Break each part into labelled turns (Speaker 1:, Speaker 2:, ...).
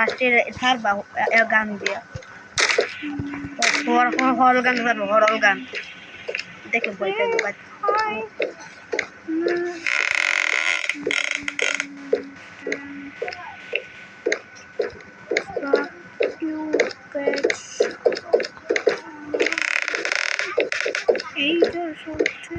Speaker 1: লাস্টে ছাড়বা গান দিয়া হরল গান ছাড়বো হরল গান দেখে ভয় পাইবো এইটা সত্যি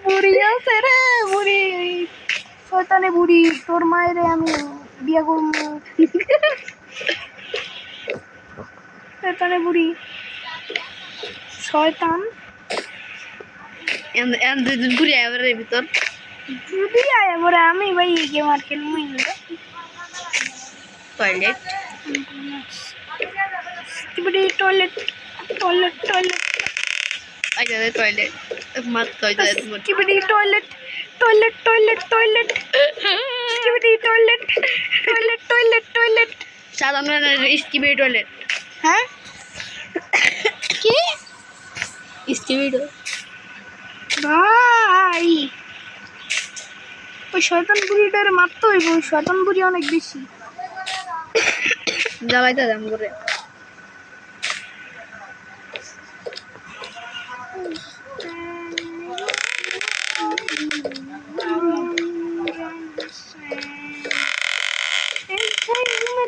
Speaker 1: বুড়ি আছে রে বুড়ি শয়তানে বুড়ি তোর মায়ের আমি বিয়া করবো শয়তানে বুড়ি শয়তান বুড়ি আবার ভিতর যদি আয় বলে আমি ভাই গেম আর খেলবো টয়লেট টয়লেট টয়লেট টয়লেট আচ্ছা টয়লেট মাত toilet toilet toilet toilet toilet toilet toilet toilet toilet সাধারণ স্কিবিডি টয়লেট হ্যাঁ কি স্কিবিডি ভাই ওই শয়তান বুড়িটার মারতে হইব ওই শয়তান বুড়ি অনেক বেশি জ্বালাইতে দাম করে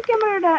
Speaker 1: ক্যামেরাটা